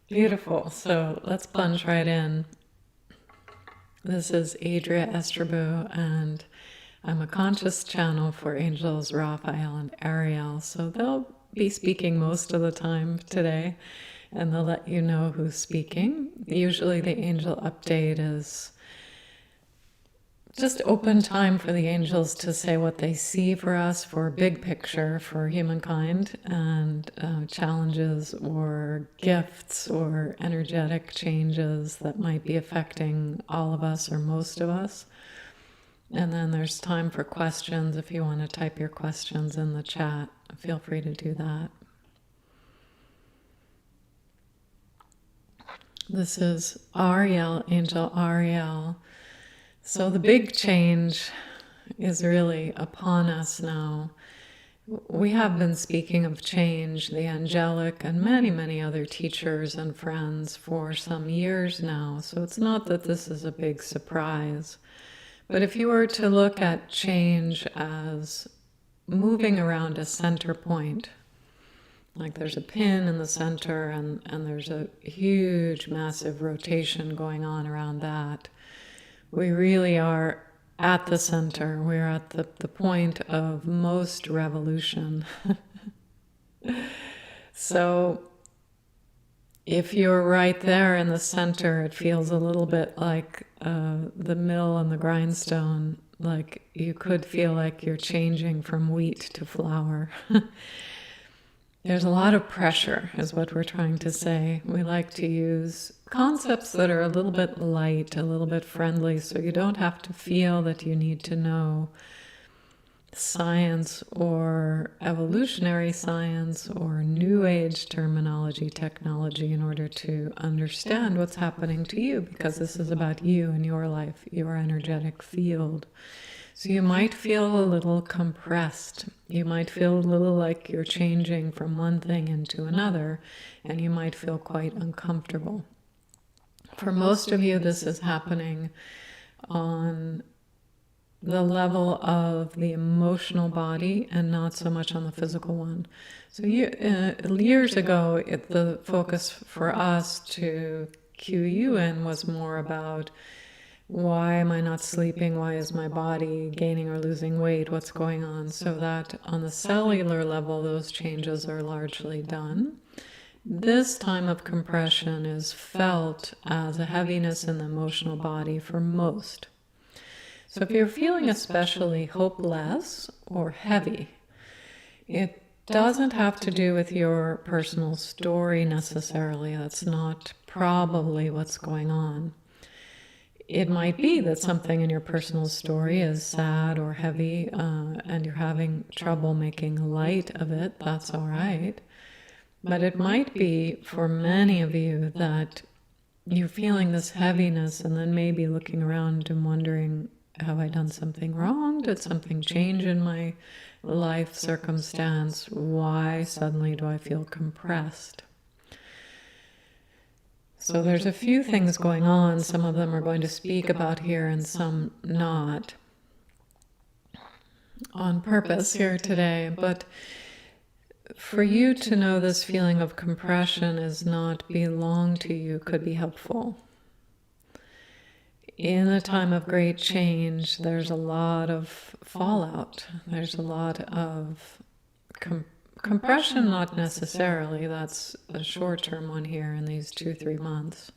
Beautiful. So let's plunge right in. This is Adria Estribou, and I'm a conscious channel for Angels Raphael and Ariel. So they'll be speaking most of the time today, and they'll let you know who's speaking. Usually, the angel update is just open time for the angels to say what they see for us, for big picture for humankind, and challenges or gifts or energetic changes that might be affecting all of us or most of us. And then there's time for questions. If you want to type your questions in the chat, feel free to do that. This is Ariel, Angel Ariel. So the big change is really upon us now. We have been speaking of change, the angelic and many, many other teachers and friends for some years now. So it's not that this is a big surprise. But if you were to look at change as moving around a center point, like there's a pin in the center and there's a huge, massive rotation going on around that, we really are at the center. We're at the point of most revolution. So if you're right there in the center, it feels a little bit like the mill and the grindstone. Like you could feel like you're changing from wheat to flour. There's a lot of pressure, is what we're trying to say. We like to use concepts that are a little bit light, a little bit friendly, so you don't have to feel that you need to know science or evolutionary science or new age terminology, technology in order to understand what's happening to you, because this is about you and your life, your energetic field. So you might feel a little compressed. You might feel a little like you're changing from one thing into another, and you might feel quite uncomfortable. For most of you, this is happening on the level of the emotional body and not so much on the physical one. So years ago, the focus for us to cue you in was more about, why am I not sleeping? Why is my body gaining or losing weight? What's going on? So that on the cellular level, those changes are largely done. This time of compression is felt as a heaviness in the emotional body for most. So if you're feeling especially hopeless or heavy, it doesn't have to do with your personal story necessarily. That's not probably what's going on. It might be that something in your personal story is sad or heavy, and you're having trouble making light of it. That's all right. But it might be for many of you that you're feeling this heaviness and then maybe looking around and wondering, have I done something wrong? Did something change in my life circumstance? Why suddenly do I feel compressed? So there's a few things going on. Some of them are going to speak about here and some not on purpose here today. But for you to know this feeling of compression is not belong to you could be helpful. In a time of great change, there's a lot of fallout. There's a lot of compression, not necessarily. That's a short-term one here in these 2-3 months.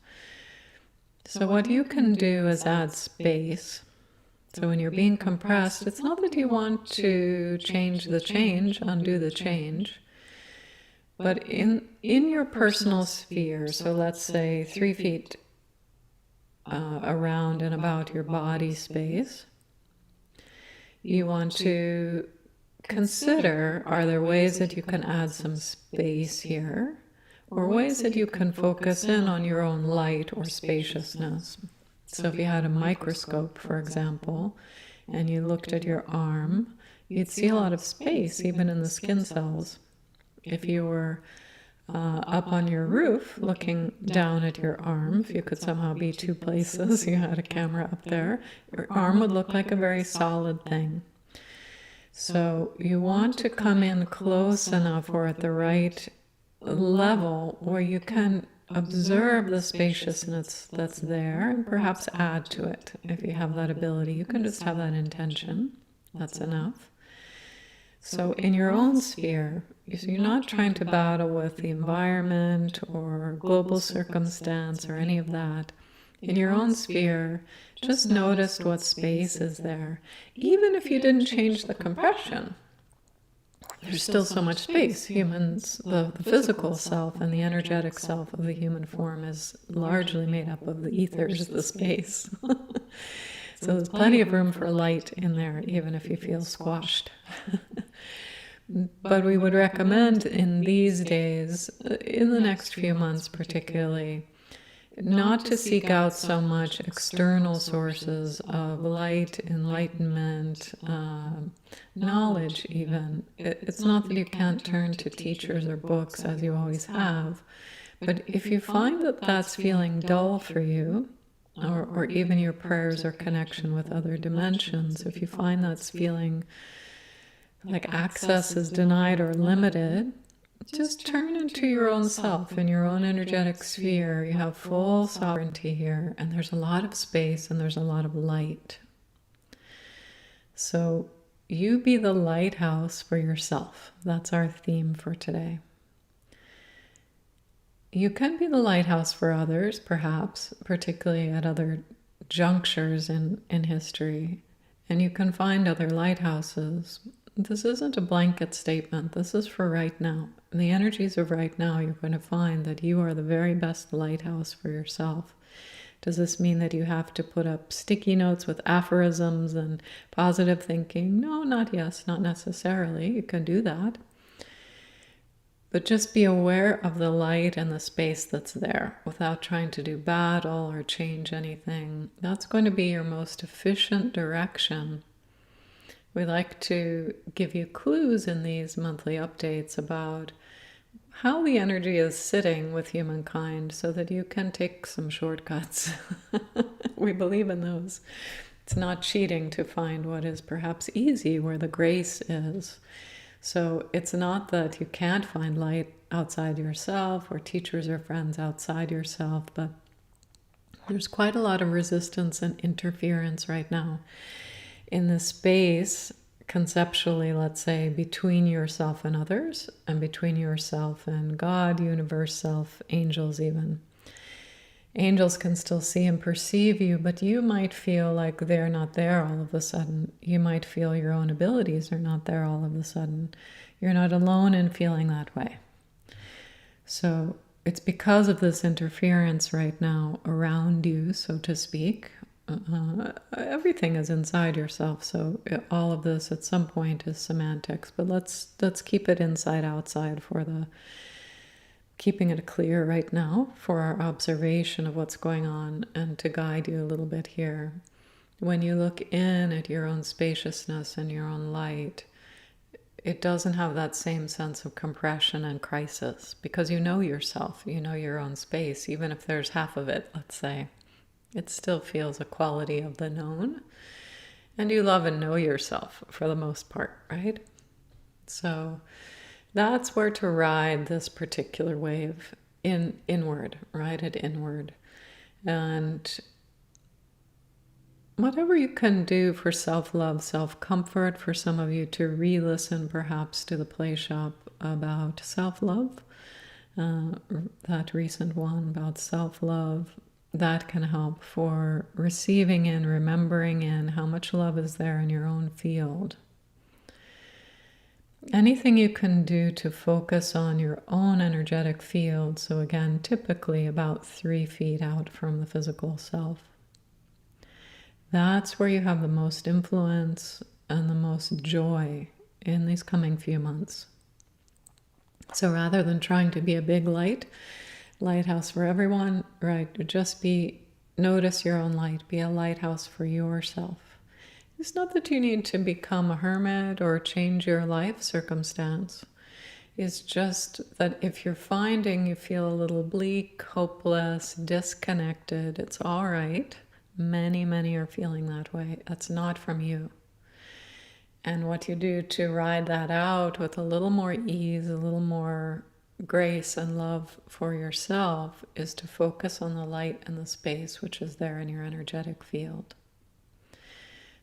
So what you can do is add space. So when you're being compressed, it's not that you want to change the change, undo the change, but in your personal sphere, so let's say 3 feet around and about your body space, you want to consider, are there ways that you can add some space here, or ways that you can focus in on your own light or spaciousness. So if you had a microscope, for example, and you looked at your arm, you'd see a lot of space, even in the skin cells. If you were up on your roof looking down at your arm, if you could somehow be 2 places, you had a camera up there, your arm would look like a very solid thing. So you want to come in close enough or at the right level where you can observe the spaciousness that's there and perhaps add to it. If you have that ability, you can just have that intention. That's enough. So in your own sphere, so you're not trying to battle with the environment or global circumstance or any of that. In your own sphere, just notice what space is there. Even if you didn't change the compression, there's still so much space. Humans, the physical self and the energetic self of the human form is largely made up of the ethers, the space. So there's plenty of room for light in there, even if you feel squashed. But we would recommend in these days, in the next few months particularly, not to seek out so much external sources of light, enlightenment, knowledge even. It's not that you can't turn to teachers or books as you always have, but if you find that that's feeling dull for you, or even your prayers or connection with other dimensions, if you find that's feeling like access is denied or limited, just turn into your own self in your own energetic sphere. You have full sovereignty here, and there's a lot of space and there's a lot of light. So you be the lighthouse for yourself. That's our theme for today. You can be the lighthouse for others, perhaps, particularly at other junctures in history, and you can find other lighthouses. This isn't a blanket statement. This is for right now. In the energies of right now, you're going to find that you are the very best lighthouse for yourself. Does this mean that you have to put up sticky notes with aphorisms and positive thinking? No, not necessarily. You can do that. But just be aware of the light and the space that's there without trying to do battle or change anything. That's going to be your most efficient direction. We like to give you clues in these monthly updates about how the energy is sitting with humankind so that you can take some shortcuts. We believe in those. It's not cheating to find what is perhaps easy where the grace is. So it's not that you can't find light outside yourself or teachers or friends outside yourself, but there's quite a lot of resistance and interference right now in the space, conceptually, let's say, between yourself and others, and between yourself and God, universe, self, angels even. Angels can still see and perceive you, but you might feel like they're not there all of a sudden. You might feel your own abilities are not there all of a sudden. You're not alone in feeling that way. So it's because of this interference right now around you, so to speak. Everything is inside yourself, so all of this at some point is semantics, but let's keep it inside outside for the keeping it clear right now for our observation of what's going on and to guide you a little bit here. When you look in at your own spaciousness and your own light, it doesn't have that same sense of compression and crisis because you know yourself, you know your own space, even if there's half of it, let's say. It still feels a quality of the known, and you love and know yourself for the most part, right? So that's where to ride this particular wave inward, ride it inward. And whatever you can do for self-love, self-comfort, for some of you to re-listen perhaps to the play shop about self-love, that recent one about self-love, that can help for receiving and remembering in how much love is there in your own field. Anything you can do to focus on your own energetic field, so again, typically about 3 feet out from the physical self. That's where you have the most influence and the most joy in these coming few months. So rather than trying to be a big lighthouse for everyone, right, just notice your own light, be a lighthouse for yourself. It's not that you need to become a hermit or change your life circumstance. It's just that if you're finding you feel a little bleak, hopeless, disconnected, it's all right. Many are feeling that way. That's not from you. And what you do to ride that out with a little more ease, a little more grace and love for yourself is to focus on the light and the space which is there in your energetic field.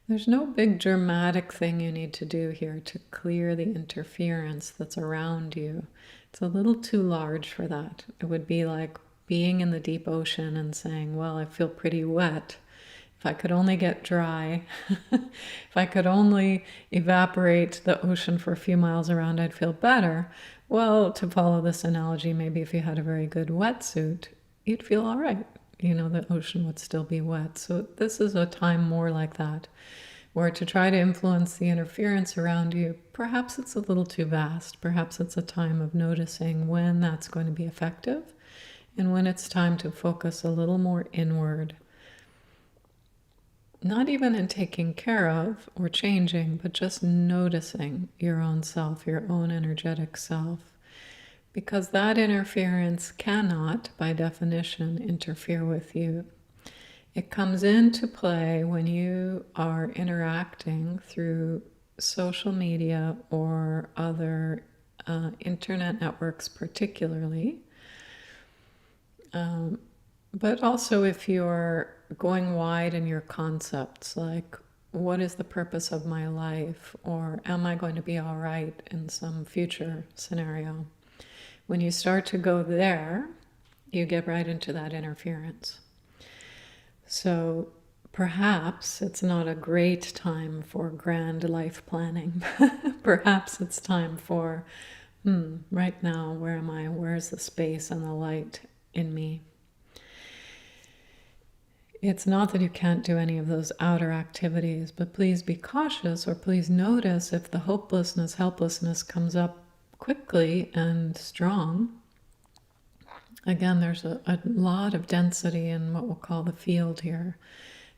There's no big dramatic thing you need to do here to clear the interference that's around you. It's a little too large for that. It would be like being in the deep ocean and saying, well, I feel pretty wet. If I could only get dry, if I could only evaporate the ocean for a few miles around, I'd feel better. Well, to follow this analogy, maybe if you had a very good wetsuit, you'd feel all right. The ocean would still be wet. So this is a time more like that, where to try to influence the interference around you, perhaps it's a little too vast. Perhaps it's a time of noticing when that's going to be effective and when it's time to focus a little more inward. Not even in taking care of or changing, but just noticing your own self, your own energetic self. Because that interference cannot, by definition, interfere with you. It comes into play when you are interacting through social media or other internet networks particularly. But also if you're going wide in your concepts, like what is the purpose of my life, or am I going to be all right in some future scenario? When you start to go there, you get right into that interference. So perhaps it's not a great time for grand life planning. Perhaps it's time for, right now, where am I? Where's the space and the light in me? It's not that you can't do any of those outer activities, but please be cautious, or please notice if the hopelessness, helplessness comes up quickly and strong. Again, there's a lot of density in what we'll call the field here,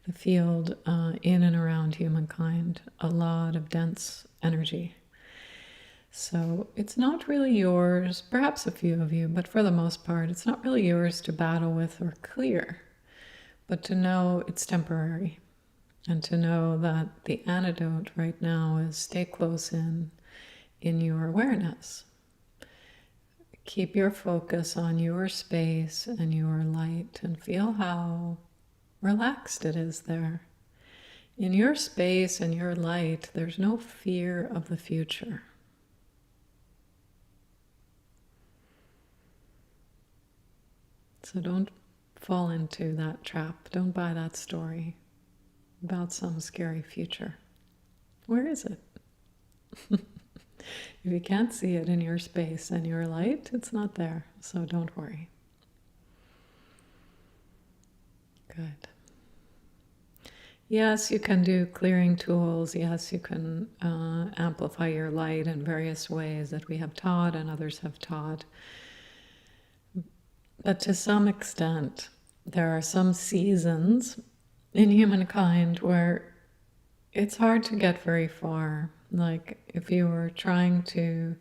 the field in and around humankind, a lot of dense energy. So it's not really yours, perhaps a few of you, but for the most part, it's not really yours to battle with or clear, but to know it's temporary, and to know that the antidote right now is stay close in your awareness. Keep your focus on your space and your light, and feel how relaxed it is there. In your space and your light, there's no fear of the future. So don't fall into that trap. Don't buy that story about some scary future. Where is it? If you can't see it in your space and your light, it's not there. So don't worry. Good. Yes, you can do clearing tools. Yes, you can amplify your light in various ways that we have taught and others have taught. But to some extent, there are some seasons in humankind where it's hard to get very far. Like if you were trying to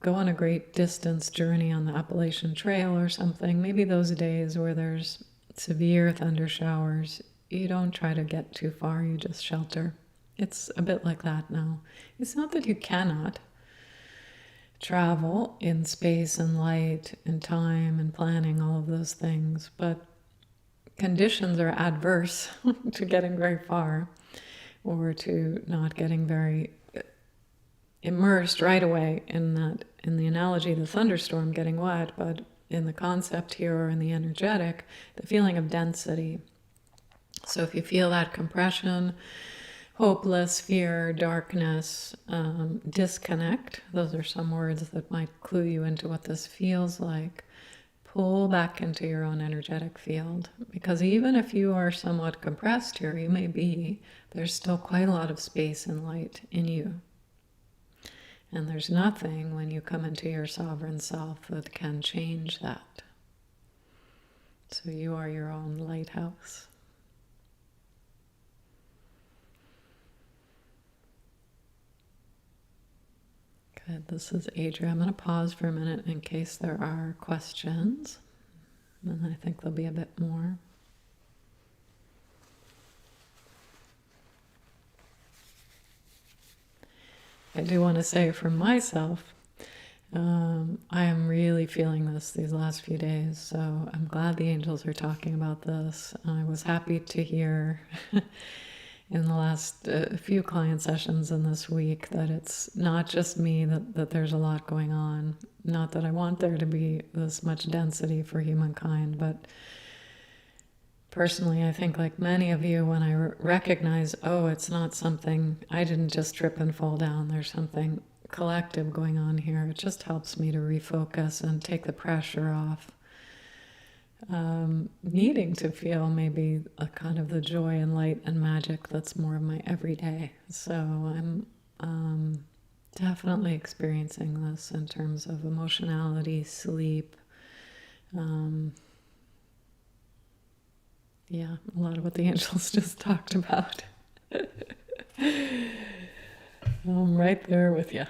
go on a great distance journey on the Appalachian Trail or something, maybe those days where there's severe thunder showers, you don't try to get too far, you just shelter. It's a bit like that now. It's not that you cannot travel in space and light and time and planning, all of those things, but conditions are adverse to getting very far, or to not getting very immersed right away in that, in the analogy, the thunderstorm getting wet, but in the concept here, or in the energetic, the feeling of density. So if you feel that compression, hopeless, fear, darkness, disconnect, those are some words that might clue you into what this feels like. Pull back into your own energetic field, because even if you are somewhat compressed here, you may be, there's still quite a lot of space and light in you. And there's nothing when you come into your sovereign self that can change that. So you are your own lighthouse. Good. This is Adria. I'm going to pause for a minute in case there are questions. And I think there'll be a bit more. I do want to say for myself, I am really feeling this these last few days, so I'm glad the angels are talking about this. I was happy to hear in the last few client sessions in this week that it's not just me, that there's a lot going on. Not that I want there to be this much density for humankind, but personally, I think like many of you, when I recognize, oh, it's not something, I didn't just trip and fall down, there's something collective going on here, it just helps me to refocus and take the pressure off. Needing to feel maybe a kind of the joy and light and magic that's more of my everyday. So I'm definitely experiencing this in terms of emotionality, sleep. Yeah, a lot of what the angels just talked about. I'm right there with you.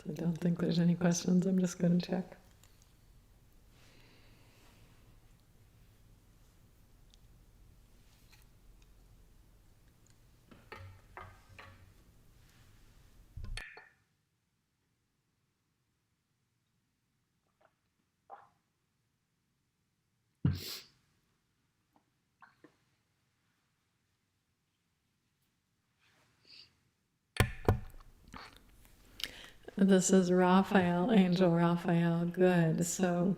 I don't think there's any questions. I'm just going to check. This is Raphael, Angel Raphael. Good. So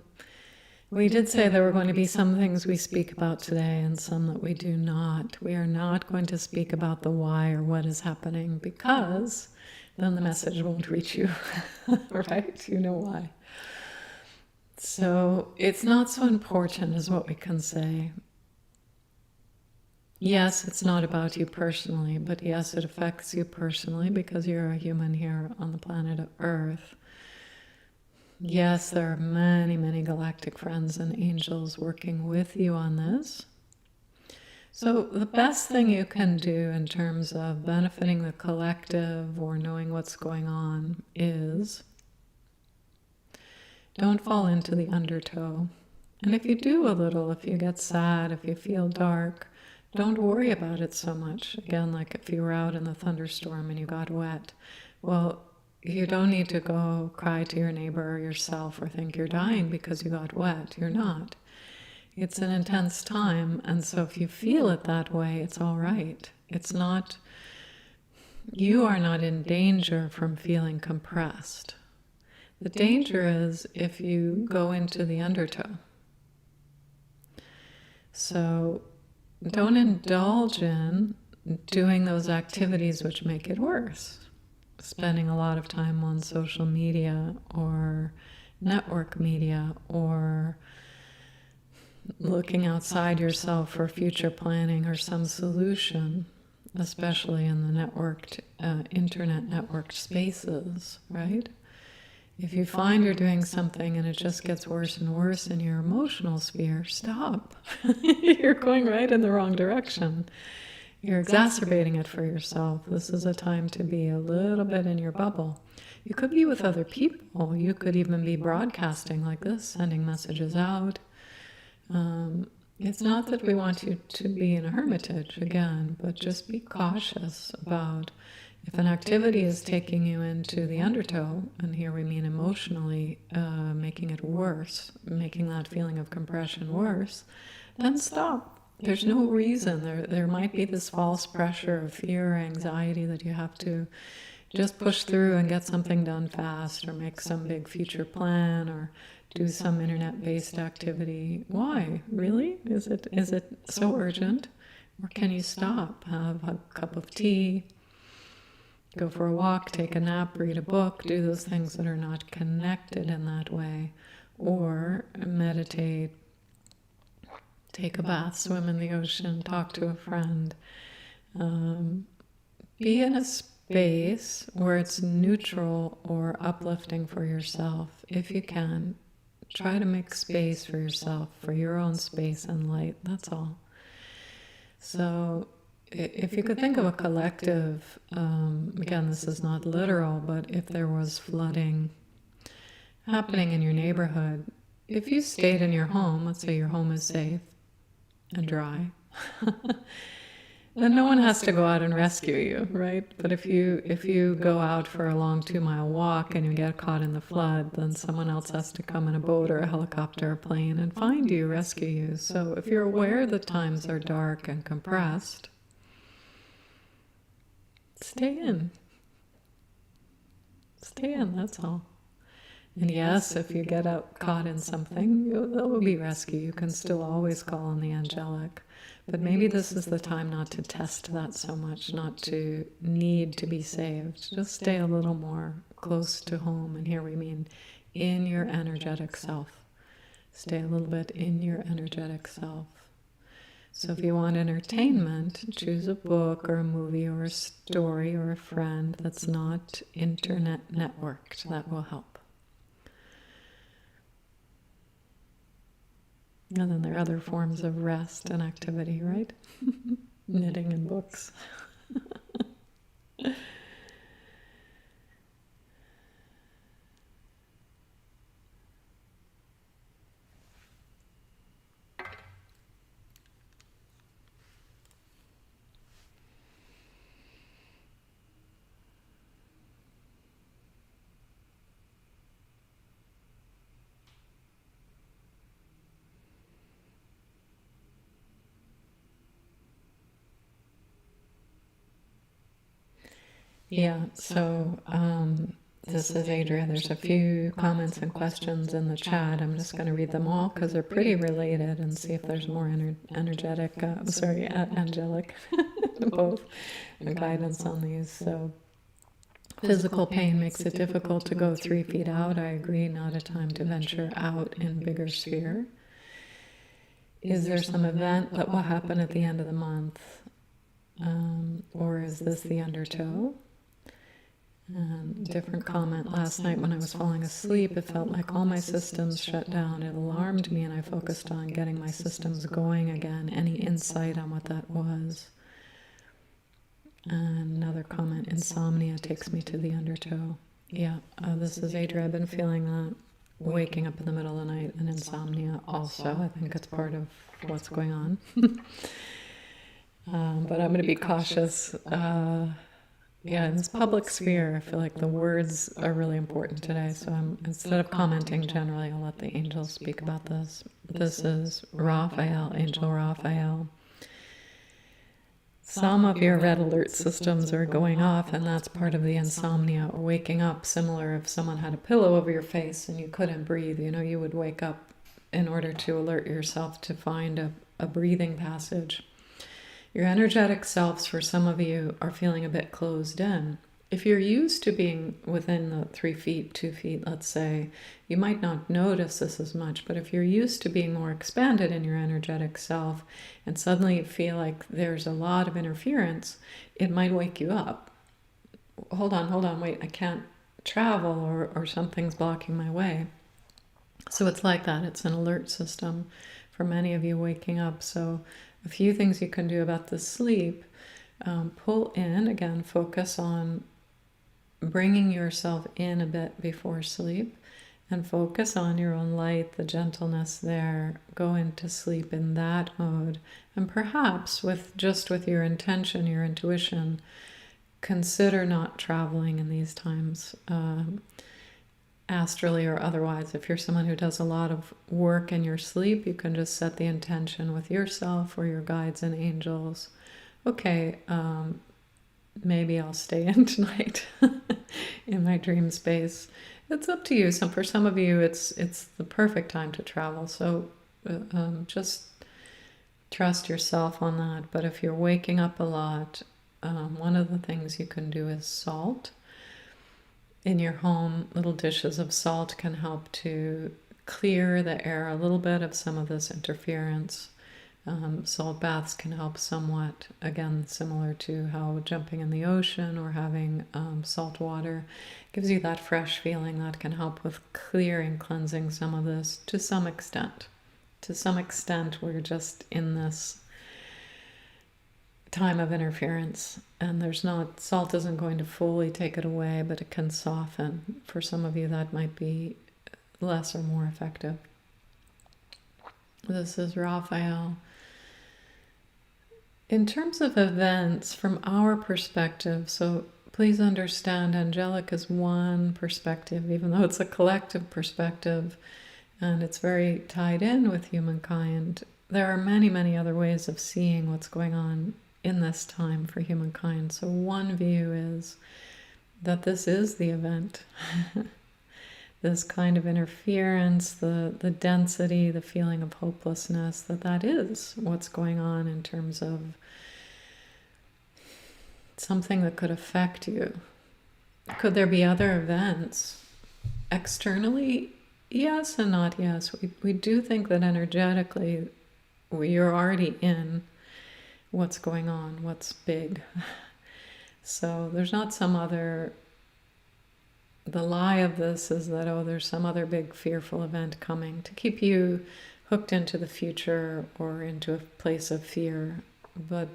we did say there were going to be some things we speak about today and some that we do not. We are not going to speak about the why or what is happening, because then the message won't reach you, right? You know why. So it's not so important is what we can say. Yes, it's not about you personally, but yes, it affects you personally because you're a human here on the planet Earth. Yes, there are many, many galactic friends and angels working with you on this. So the best thing you can do in terms of benefiting the collective or knowing what's going on is don't fall into the undertow. And if you do a little, if you get sad, if you feel dark, don't worry about it so much. Again, like if you were out in the thunderstorm and you got wet, well, you don't need to go cry to your neighbor or yourself or think you're dying because you got wet. You're not. It's an intense time, and so if you feel it that way, it's all right. It's not, you are not in danger from feeling compressed. The danger is if you go into the undertow. So don't indulge in doing those activities which make it worse. Spending a lot of time on social media or network media or looking outside yourself for future planning or some solution, especially in the networked, internet networked spaces, right? If you find you're doing something and it just gets worse and worse in your emotional sphere, stop. You're going right in the wrong direction. You're exacerbating it for yourself. This is a time to be a little bit in your bubble. You could be with other people. You could even be broadcasting like this, sending messages out. It's not that we want you to be in a hermitage again, but just be cautious about if an activity is taking you into the undertow, and here we mean emotionally, making it worse, making that feeling of compression worse, then stop. There's no reason. There might be this false pressure of fear or anxiety that you have to just push through and get something done fast or make some big future plan or do some internet-based activity. Why? Really? Is it so urgent? Or can you stop, have a cup of tea, go for a walk, take a nap, read a book, do those things that are not connected in that way, or meditate, take a bath, swim in the ocean, talk to a friend. Be in a space where it's neutral or uplifting for yourself. If you can, try to make space for yourself, for your own space and light. That's all. So if you could think of a collective, again, this is not literal, but if there was flooding happening in your neighborhood, if you stayed in your home, let's say your home is safe and dry, And no one has to go out and rescue you, right? But if you go out for a long 2-mile walk and you get caught in the flood, then someone else has to come in a boat or a helicopter or plane and find you, rescue you. So if you're aware that times are dark and compressed, stay in. Stay in, that's all. And yes, if you get out caught in something, there will be rescue. You can still always call on the angelic. But maybe this is the time not to test that so much, not to need to be saved. Just stay a little more close to home. And here we mean in your energetic self. Stay a little bit in your energetic self. So if you want entertainment, choose a book or a movie or a story or a friend that's not internet networked. That will help. And then there are other forms of rest and activity, right? Knitting and books. Yeah, so this is Adria. There's a few comments and questions in the chat. I'm just going to read them all because they're pretty related and see if there's more angelic, both, guidance on these. So physical pain makes it difficult to go 3 feet out. I agree, not a time to venture out in bigger sphere. Is there some event that will happen at the end of the month? Or is this the undertow? Different comment. Last night when I was falling asleep, it felt like all my systems shut down. It alarmed me and I focused on getting my systems going again. Any insight on what that was? And another comment. Insomnia takes me to the undertow. Yeah, this is Adria. I've been feeling that. Waking up in the middle of the night and insomnia also. I think it's part of what's going on. But I'm going to be cautious. Yeah, in this public sphere, I feel like the words are really important today. So instead of commenting generally, I'll let the angels speak about this. This is Raphael, Angel Raphael. Some of your red alert systems are going off, and that's part of the insomnia or waking up. Similar if someone had a pillow over your face and you couldn't breathe, you would wake up in order to alert yourself to find a breathing passage. Your energetic selves, for some of you, are feeling a bit closed in. If you're used to being within the 3 feet, 2 feet, let's say, you might not notice this as much, but if you're used to being more expanded in your energetic self and suddenly you feel like there's a lot of interference, it might wake you up. Hold on, wait, I can't travel or something's blocking my way. So it's like that. It's an alert system for many of you waking up. So a few things you can do about the sleep. Pull in, again, focus on bringing yourself in a bit before sleep and focus on your own light, the gentleness there. Go into sleep in that mode. And perhaps with your intention, your intuition, consider not traveling in these times, astrally or otherwise. If you're someone who does a lot of work in your sleep, you can just set the intention with yourself or your guides and angels. Okay, maybe I'll stay in tonight in my dream space. It's up to you. For some of you, it's the perfect time to travel. So just trust yourself on that. But if you're waking up a lot, one of the things you can do is salt. In your home, little dishes of salt can help to clear the air a little bit of some of this interference. Salt baths can help somewhat, again, similar to how jumping in the ocean or having salt water gives you that fresh feeling that can help with clearing, cleansing some of this to some extent. To some extent, we're just in this time of interference, and salt isn't going to fully take it away, but it can soften. For some of you, that might be less or more effective. This is Raphael. In terms of events, from our perspective, so please understand angelic is one perspective, even though it's a collective perspective and it's very tied in with humankind. There are many, many other ways of seeing what's going on in this time for humankind. So one view is that this is the event. This kind of interference, the density, the feeling of hopelessness, that is what's going on in terms of something that could affect you. Could there be other events externally? Yes and not yes. We do think that energetically you're already in what's going on, what's big. So there's not some other... The lie of this is that, oh, there's some other big fearful event coming to keep you hooked into the future or into a place of fear. But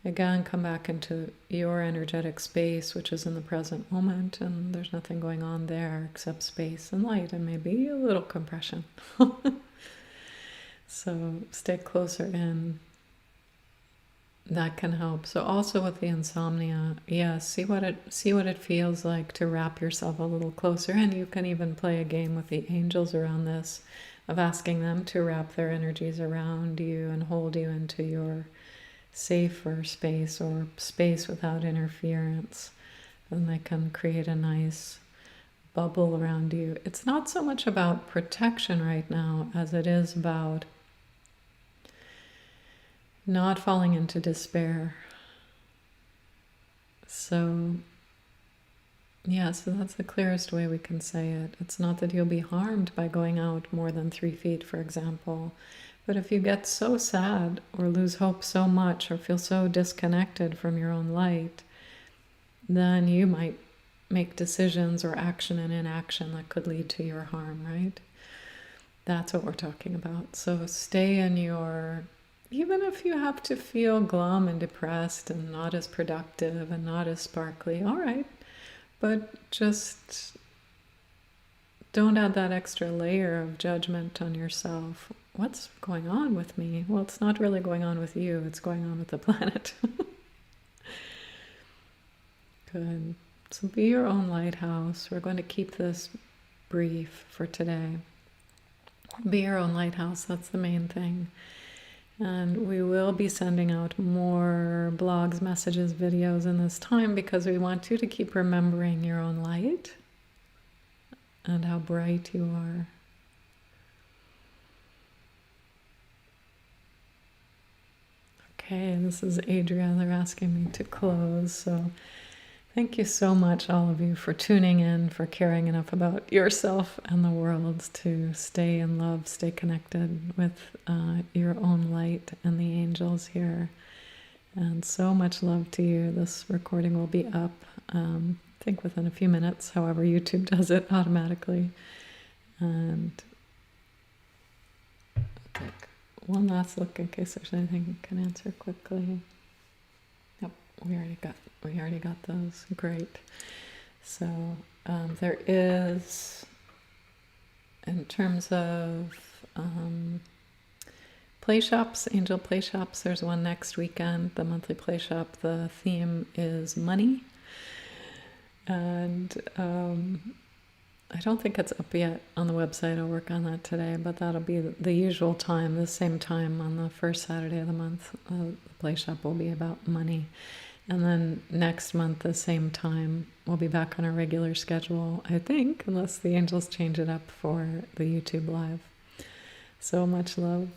again, come back into your energetic space, which is in the present moment, and there's nothing going on there except space and light and maybe a little compression. So stay closer in. That can help. So also with the insomnia, yes, see what it feels like to wrap yourself a little closer. And you can even play a game with the angels around this, of asking them to wrap their energies around you and hold you into your safer space or space without interference. And they can create a nice bubble around you. It's not so much about protection right now as it is about not falling into despair. So, yeah, so that's the clearest way we can say it. It's not that you'll be harmed by going out more than 3 feet, for example. But if you get so sad or lose hope so much or feel so disconnected from your own light, then you might make decisions or action and inaction that could lead to your harm, right? That's what we're talking about. So stay in your... Even if you have to feel glum and depressed and not as productive and not as sparkly, all right. But just don't add that extra layer of judgment on yourself. What's going on with me? Well, it's not really going on with you. It's going on with the planet. Good. So be your own lighthouse. We're going to keep this brief for today. Be your own lighthouse. That's the main thing. And we will be sending out more blogs, messages, videos in this time because we want you to keep remembering your own light and how bright you are. Okay, this is Adria. They're asking me to close. So thank you so much, all of you, for tuning in, for caring enough about yourself and the world to stay in love, stay connected with your own light and the angels here. And so much love to you. This recording will be up, I think within a few minutes, however YouTube does it automatically. And I'll take one last look in case there's anything I can answer quickly. Yep, we already got those. Great. So there is, in terms of play shops, angel play shops, there's one next weekend, the monthly play shop. The theme is money. And I don't think it's up yet on the website. I'll work on that today, but that'll be the usual time, the same time on the first Saturday of the month. The play shop will be about money. And then next month, the same time, we'll be back on our regular schedule, I think, unless the angels change it up for the YouTube Live. So much love.